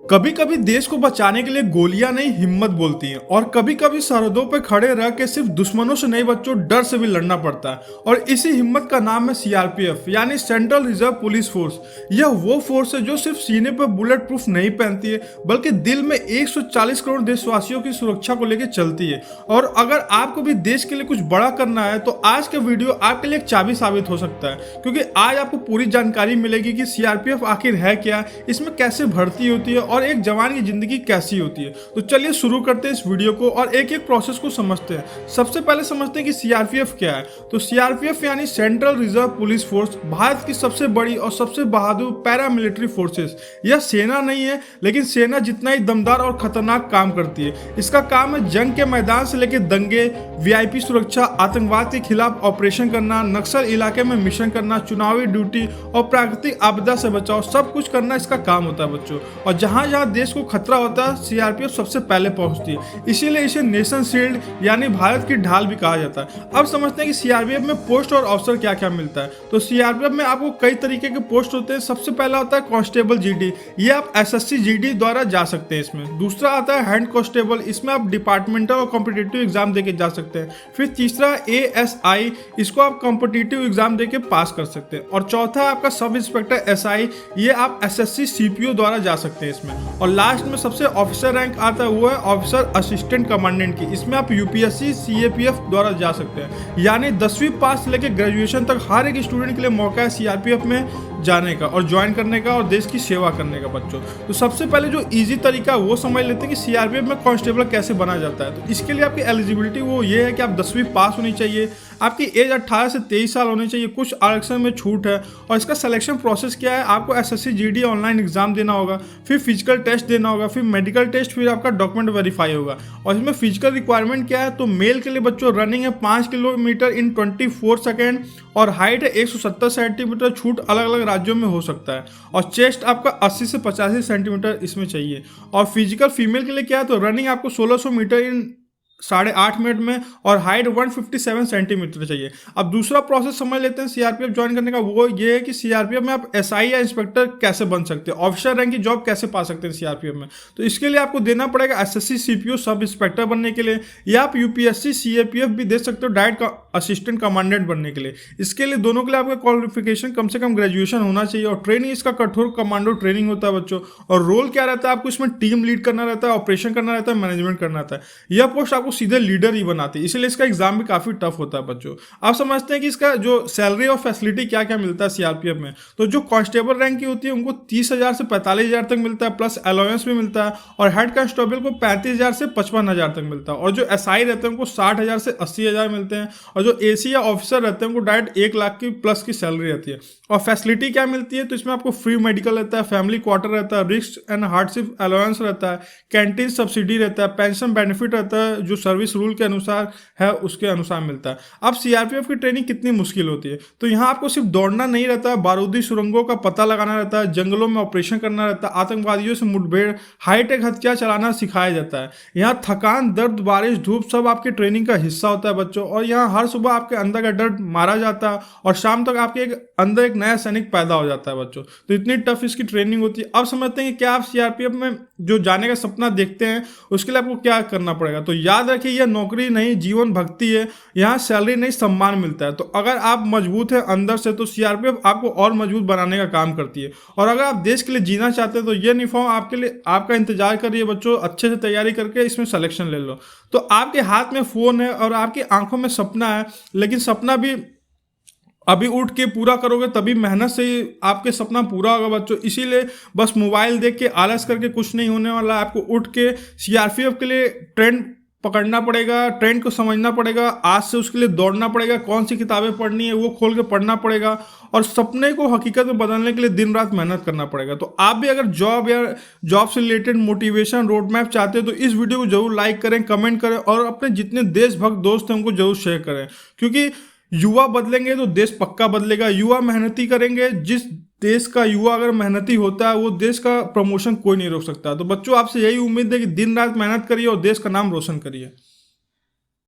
कभी कभी देश को बचाने के लिए गोलियां नहीं हिम्मत बोलती हैं और कभी कभी सरहदों पर खड़े रह के सिर्फ दुश्मनों से नहीं बच्चों डर से भी लड़ना पड़ता है। और इसी हिम्मत का नाम है सीआरपीएफ यानी सेंट्रल रिजर्व पुलिस फोर्स। यह वो फोर्स है जो सिर्फ सीने पर बुलेट प्रूफ नहीं पहनती है बल्कि दिल में 140 करोड़ देशवासियों की सुरक्षा को लेकर चलती है। और अगर आपको भी देश के लिए कुछ बड़ा करना है तो आज का वीडियो आपके लिए एक चाबी साबित हो सकता है, क्योंकि आज आपको पूरी जानकारी मिलेगी कि सीआरपीएफ आखिर है क्या, इसमें कैसे भर्ती होती है और एक जवान की जिंदगी कैसी होती है। तो चलिए शुरू करते हैं इस वीडियो को और एक एक प्रोसेस को समझते हैं। सबसे पहले समझते हैं कि सीआरपीएफ क्या है। तो सीआरपीएफ यानी central reserve police force Bharat की सबसे बड़ी और सबसे बहादुर पैरामिलिट्री फोर्सेस। यह सेना नहीं है लेकिन सेना जितना ही दमदार और खतरनाक काम करती है। इसका काम है जंग के मैदान से लेकर दंगे, वीआईपी सुरक्षा, आतंकवाद के खिलाफ ऑपरेशन करना, नक्सल इलाके में मिशन करना, चुनावी ड्यूटी और प्राकृतिक आपदा से बचाव, सब कुछ करना इसका काम होता है बच्चों। और जहां जहां देश को खतरा होता है सीआरपीएफ सबसे पहले पहुंचती है, इसीलिए इसे नेशन शील्ड यानी भारत की ढाल भी कहा जाता है। अब समझते हैं कि सीआरपीएफ में पोस्ट और अवसर क्या क्या मिलता है। तो सीआरपीएफ में आपको कई तरीके के पोस्ट होते हैं। सबसे पहला होता है कांस्टेबल जीडी, ये आप एसएससी जीडी द्वारा जा सकते हैं इसमें। दूसरा आता है हैंड कांस्टेबल, इसमें आप डिपार्टमेंटल और कॉम्पिटिटिव एग्जाम देके जा सकते हैं। फिर तीसरा एएसआई, इसको आप कॉम्पिटिटिव एग्जाम देके पास कर सकते हैं। और चौथा आपका सब इंस्पेक्टर एसआई, ये आप एसएससी सीपीओ द्वारा जा सकते हैं इसमें। और लास्ट में सबसे ऑफिसर रैंक आता है वो है ऑफिसर असिस्टेंट कमांडेंट की, इसमें आप यूपीएससी सीएपीएफ द्वारा जा सकते हैं। यानी 10वीं पास से लेकर ग्रेजुएशन तक हर एक स्टूडेंट के लिए मौका है सीआरपीएफ में जाने का और ज्वाइन करने का और देश की सेवा करने का बच्चों। तो सबसे पहले जो इजी तरीका वो समझ लेते हैं कि सीआरपीएफ में कांस्टेबल कैसे बना जाता है। तो इसके लिए आपकी एलिजिबिलिटी वो ये है कि आप 10वीं पास होनी चाहिए, आपकी एज 18 से 23 साल होनी चाहिए, कुछ आरक्षण में छूट है। और इसका सिलेक्शन प्रोसेस क्या है, आपको एसएससी जीडी ऑनलाइन एग्जाम देना होगा, फिर फिजिकल टेस्ट देना होगा, फिर मेडिकल टेस्ट, फिर आपका डॉक्यूमेंट वेरीफाई होगा। और इसमें फिजिकल रिक्वायरमेंट क्या है, तो मेल के लिए बच्चों रनिंग है 5 किलोमीटर इन 24 सेकेंड और हाइट है 170 सेंटीमीटर, छूट अलग अलग राज्यों में हो सकता है। और चेस्ट आपका 80 से 85 सेंटीमीटर इसमें चाहिए। और फिजिकल फीमेल के लिए क्या है, तो रनिंग आपको 1600 मीटर इन 8.5 मिनट में और हाइट 157 सेंटीमीटर चाहिए। अब दूसरा प्रोसेस समझ लेते हैं सीआरपीएफ ज्वाइन करने का, वो ये है कि सीआरपीएफ में आप एसआई या इंस्पेक्टर कैसे बन सकते हैं, ऑफिसर रैंक की जॉब कैसे पा सकते हैं सीआरपीएफ में। तो इसके लिए आपको देना पड़ेगा एसएससी सीपीओ सब इंस्पेक्टर बनने के लिए, या आप यूपीएससी सीएपीएफ भी दे सकते हो डायरेक्ट असिस्टेंट कमांडेंट बनने के लिए। इसके लिए दोनों के लिए आपका क्वालिफिकेशन कम से कम ग्रेजुएशन होना चाहिए। और ट्रेनिंग इसका कठोर कमांडो ट्रेनिंग होता है बच्चों। और रोल क्या रहता है, आपको इसमें टीम लीड करना रहता है, ऑपरेशन करना रहता है, मैनेजमेंट करना रहता है। यह पोस्ट आपको सीधे लीडर ही बनाती है, इसलिए इसका एग्जाम भी काफी टफ होता है बच्चों। आप समझते हैं कि इसका जो सैलरी और फैसिलिटी क्या क्या मिलता है सीआरपीएफ में। तो जो कांस्टेबल रैंक की होती है उनको 30,000 से 45,000 तक मिलता है, प्लस अलाउंस भी मिलता है। और हेड कांस्टेबल को 35,000 से 55,000 तक मिलता है। और जो एसआई रहते हैं उनको 60,000 से 80,000 मिलते हैं। और जो एसी या ऑफिसर रहते हैं उनको डायरेक्ट 1 लाख की प्लस की सैलरी रहती है। और फैसिलिटी क्या मिलती है, तो इसमें आपको फ्री मेडिकल रहता है, फैमिली क्वार्टर रहता है, रिस्क एंड हार्डशिप अलाउंस रहता है, कैंटीन सब्सिडी रहता है, पेंशन बेनिफिट रहता है जो सर्विस रूल के अनुसार है उसके अनुसार मिलता है। अब सीआरपीएफ की ट्रेनिंग कितनी मुश्किल होती है, तो यहाँ आपको सिर्फ दौड़ना नहीं रहता है, बारूदी सुरंगों का पता लगाना रहता है, जंगलों में ऑपरेशन करना रहता है, आतंकवादियों से मुठभेड़, हाईटेक हथियार चलाना सिखाया जाता है। यहाँ थकान, दर्द, बारिश, धूप सब आपकी ट्रेनिंग का हिस्सा होता है बच्चों। और यहाँ हर सुबह आपके अंदर का डर मारा जाता है और शाम तक आपके अंदर एक नया सैनिक पैदा हो जाता है बच्चों। तो इतनी टफ इसकी ट्रेनिंग होती है। अब समझते हैं कि क्या आप सीआरपीएफ में जो जाने का सपना देखते हैं उसके लिए आपको क्या करना पड़ेगा। तो याद रखिए यह नौकरी नहीं जीवन भक्ति है, यहाँ सैलरी नहीं सम्मान मिलता है। तो अगर आप मजबूत हैं अंदर से तो सीआरपीएफ आपको और मजबूत बनाने का काम करती है। और अगर आप देश के लिए जीना चाहते हैं तो ये यूनिफॉर्म आपके लिए आपका इंतजार कर रही है बच्चों। अच्छे से तैयारी करके इसमें सिलेक्शन ले लो। तो आपके हाथ में फोन है और आपकी आंखों में सपना है, लेकिन सपना भी अभी उठ के पूरा करोगे तभी मेहनत से आपके सपना पूरा होगा बच्चों। इसीलिए बस मोबाइल देख के आलस करके कुछ नहीं होने वाला। आपको उठ के सीआरपीएफ के लिए ट्रेंड पकड़ना पड़ेगा, ट्रेंड को समझना पड़ेगा, आज से उसके लिए दौड़ना पड़ेगा, कौन सी किताबें पढ़नी है वो खोल के पढ़ना पड़ेगा और सपने को हकीकत में बदलने के लिए दिन रात मेहनत करना पड़ेगा। तो आप भी अगर जॉब या जॉब से रिलेटेड मोटिवेशन रोड मैप चाहते हो तो इस वीडियो को जरूर लाइक करें, कमेंट करें और अपने जितने देशभक्त दोस्त हैं उनको जरूर शेयर करें। क्योंकि युवा बदलेंगे तो देश पक्का बदलेगा। युवा मेहनती करेंगे, जिस देश का युवा अगर मेहनती होता है वो देश का प्रमोशन कोई नहीं रोक सकता। तो बच्चों आपसे यही उम्मीद है कि दिन रात मेहनत करिए और देश का नाम रोशन करिए।